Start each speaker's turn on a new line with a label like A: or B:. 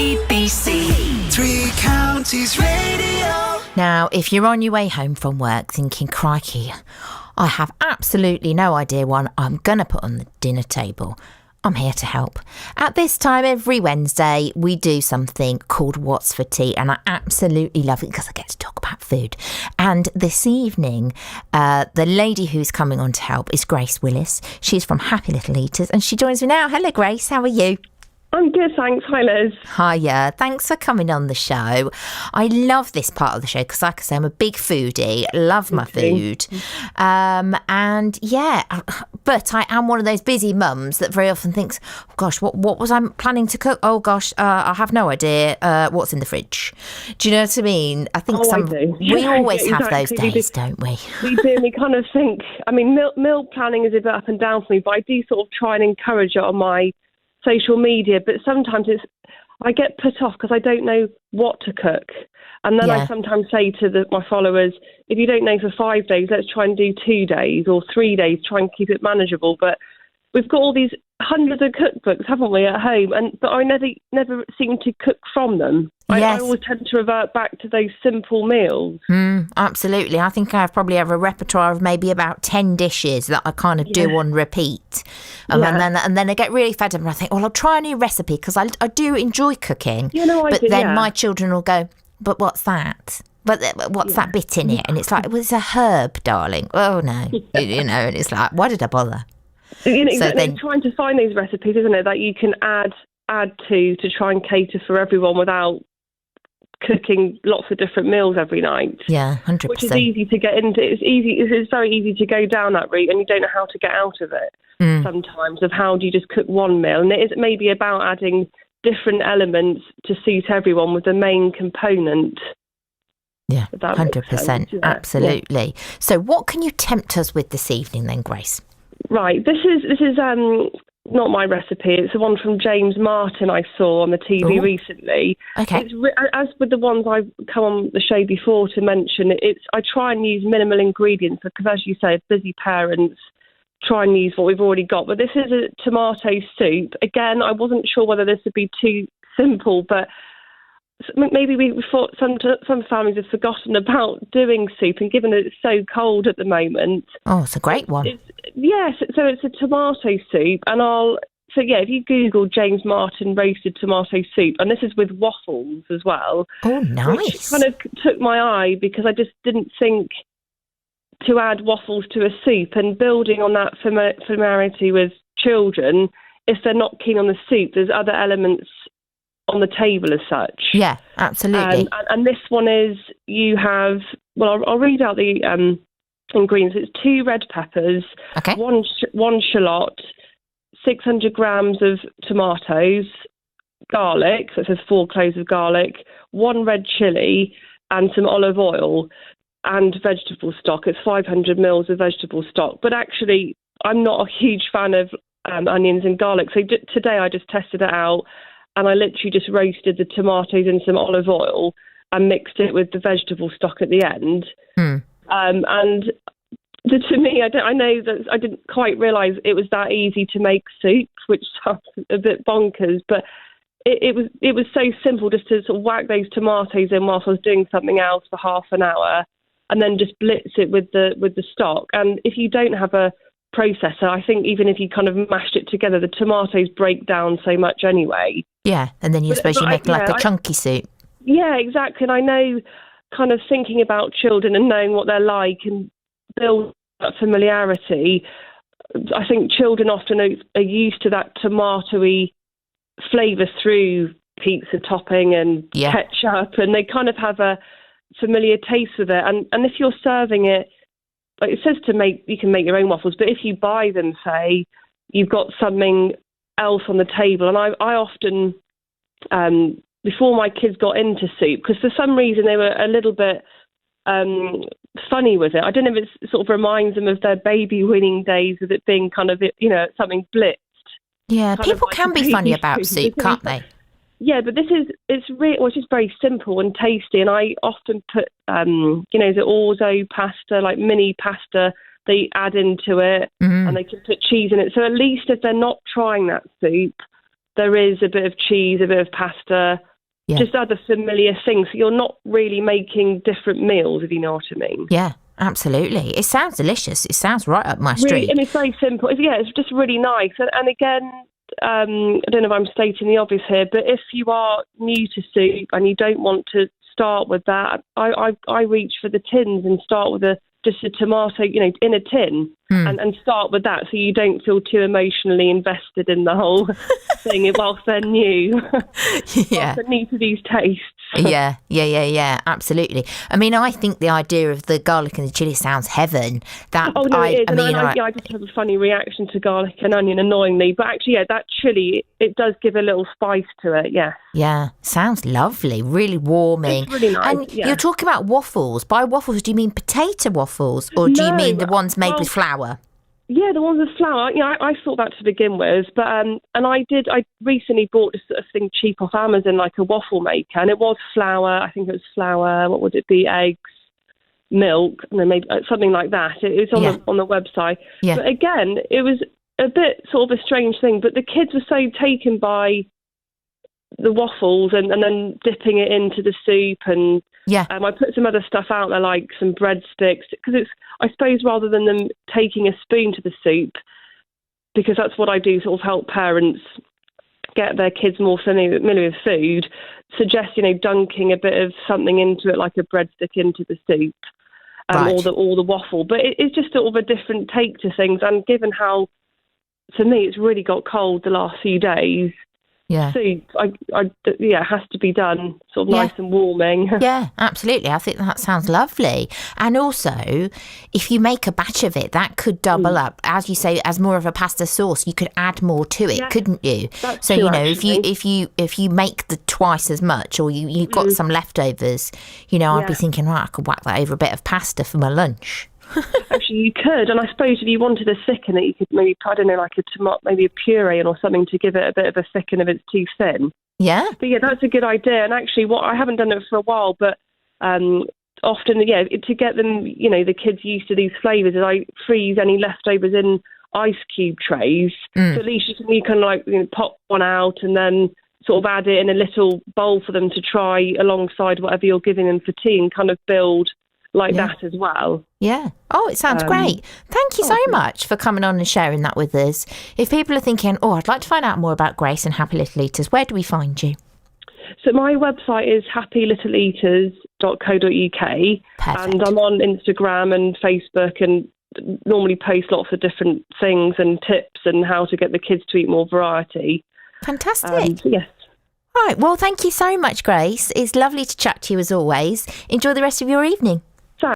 A: BBC Three Counties Radio.
B: Now, if you're on your way home from work thinking, crikey, I have absolutely no idea what I'm going to put on the dinner table, I'm here to help. At this time every Wednesday, we do something called What's for Tea, and I absolutely love it because I get to talk about food. And this evening, the lady who's coming on to help is Grace Willis. She's from Happy Little Eaters, and she joins me now. Hello, Grace. How are you?
C: I'm good, thanks. Hi, Liz.
B: Hiya. Thanks for coming on the show. I love this part of the show because, like I say, I'm a big foodie, love my food. And yeah, but I am one of those busy mums that very often thinks, oh, gosh, what was I planning to cook? Oh, gosh, I have no idea what's in the fridge. Do you know what I mean? I think
C: I do.
B: We always have those
C: Exactly.
B: days, don't we?
C: We do, and we kind of think, I mean, meal planning is a bit up and down for me, but I do sort of try and encourage it on my social media, but sometimes I get put off because I don't know what to cook. And then I sometimes say to my followers, if you don't know for 5 days, let's try and do 2 days or 3 days, try and keep it manageable. But we've got all these hundreds of cookbooks, haven't we, at home? But I never seem to cook from them. I always tend to revert back to those simple meals.
B: Absolutely. I think I probably have a repertoire of maybe about 10 dishes that I kind of do on repeat. And then I get really fed up and I think, well, I'll try a new recipe because I do enjoy cooking. My children will go, but what's that? But what's that bit in it? And it's like, well, it's a herb, darling. Oh, no. And it's like, why did I bother?
C: Exactly. Trying to find those recipes, isn't it, that you can add to try and cater for everyone without cooking lots of different meals every night.
B: Yeah, 100%.
C: Which is easy to get into. It's very easy to go down that route and you don't know how to get out of it sometimes, of how do you just cook one meal. And it is maybe about adding different elements to suit everyone with the main component.
B: Yeah, 100%. Absolutely. Yeah. So what can you tempt us with this evening then, Grace? Right,
C: this is not my recipe. It's the one from James Martin I saw on the TV recently.
B: Okay.
C: As with the ones I've come on the show before to mention, I try and use minimal ingredients because, as you say, busy parents try and use what we've already got. But this is a tomato soup. Again, I wasn't sure whether this would be too simple, but maybe we thought some families have forgotten about doing soup, and given that it's so cold at the moment.
B: Oh, it's a great one.
C: Yes, so it's a tomato soup, and if you Google James Martin roasted tomato soup, and this is with waffles as well.
B: Oh, nice.
C: Which kind of took my eye because I just didn't think to add waffles to a soup, and building on that familiarity with children, if they're not keen on the soup, there's other elements on the table as such.
B: Yeah, absolutely.
C: And this one is, you have, I'll read out the ingredients. It's 2 red peppers,
B: okay,
C: one shallot, 600 grams of tomatoes, garlic, so it says 4 cloves of garlic, 1 red chilli, and some olive oil, and vegetable stock. It's 500 mils of vegetable stock. But actually, I'm not a huge fan of onions and garlic. So today I just tested it out, and I literally just roasted the tomatoes in some olive oil and mixed it with the vegetable stock at the end. And to me, I know that I didn't quite realise it was that easy to make soup, which sounds a bit bonkers, but it was so simple just to sort of whack those tomatoes in whilst I was doing something else for half an hour, and then just blitz it with the stock. And if you don't have a processor, I think even if you kind of mashed it together, the tomatoes break down so much anyway.
B: Yeah, and then you make a chunky soup.
C: Yeah, exactly. And I know, kind of thinking about children and knowing what they're like and build that familiarity, I think children often are used to that tomatoey flavour through pizza topping and ketchup, and they kind of have a familiar taste with it. And if you're serving it, like it says you can make your own waffles, but if you buy them, say, you've got something else on the table. And I often, before my kids got into soup, because for some reason they were a little bit funny with it. I don't know if it sort of reminds them of their baby winning days, with it being kind of, something blitzed.
B: Yeah, people can be funny about soup, can't they?
C: Yeah, but it's just very simple and tasty. And I often put, the orzo pasta, like mini pasta, they add into it, and they can put cheese in it. So at least if they're not trying that soup, there is a bit of cheese, a bit of pasta, just other familiar things. So you're not really making different meals, if you know what I mean.
B: Yeah, absolutely. It sounds delicious. It sounds right up my
C: Really,
B: street.
C: and it's very simple. It's just really nice. And again, I don't know if I'm stating the obvious here, but if you are new to soup and you don't want to start with that, I reach for the tins and start with just a tomato, in a tin, and start with that, so you don't feel too emotionally invested in the whole thing whilst they're new.
B: Yeah.
C: Whilst they're new to these tastes.
B: Yeah, absolutely. I mean, I think the idea of the garlic and the chili sounds heaven. That
C: Oh no, it is.
B: I
C: I just have a funny reaction to garlic and onion, annoyingly. But actually, that chili, it does give a little spice to it.
B: Yeah, sounds lovely. Really warming.
C: It's really nice.
B: And you're talking about waffles. By waffles, do you mean potato waffles, or do you mean the ones made with flour?
C: Yeah, the ones with flour. I thought that to begin with, but and I recently bought this sort of thing cheap off Amazon, like a waffle maker, and it was flour. I think it was flour. What would it be? Eggs, milk, and then maybe something like that. It was on the website. Yeah. But again, it was a bit sort of a strange thing. But the kids were so taken by the waffles and then dipping it into the soup, and I put some other stuff out there, like some breadsticks, because it's, I suppose, rather than them taking a spoon to the soup, because that's what I do, sort of help parents get their kids more familiar with food, suggest dunking a bit of something into it, like a breadstick into the soup, or the waffle. But it's just sort of a different take to things, and given how, to me, it's really got cold the last few days.
B: Yeah.
C: Soup, it has to be done sort of nice and warming.
B: Yeah, absolutely. I think that sounds lovely. And also, if you make a batch of it, that could double up, as you say, as more of a pasta sauce. You could add more to it, couldn't you?
C: That's
B: so
C: true,
B: if you make the twice as much, or you've got some leftovers, I'd be thinking, right, I could whack that over a bit of pasta for my lunch.
C: Actually, you could, and I suppose if you wanted to thicken it, you could maybe, I don't know, like a tomato, maybe a puree or something to give it a bit of a thicken if it's too thin.
B: Yeah.
C: But that's a good idea. And actually, I haven't done it for a while, but often, to get them, the kids used to these flavours, is I freeze any leftovers in ice cube trays. So at least you can like pop one out and then sort of add it in a little bowl for them to try alongside whatever you're giving them for tea, and kind of build like that as well.
B: Yeah. Oh, it sounds great. Thank you so much for coming on and sharing that with us. If people are thinking, I'd like to find out more about Grace and Happy Little Eaters, where do we find you?
C: So my website is happylittleeaters.co.uk. And I'm on Instagram and Facebook, and normally post lots of different things and tips and how to get the kids to eat more variety.
B: Fantastic.
C: Yes.
B: Right. Well, thank you so much, Grace. It's lovely to chat to you as always. Enjoy the rest of your evening.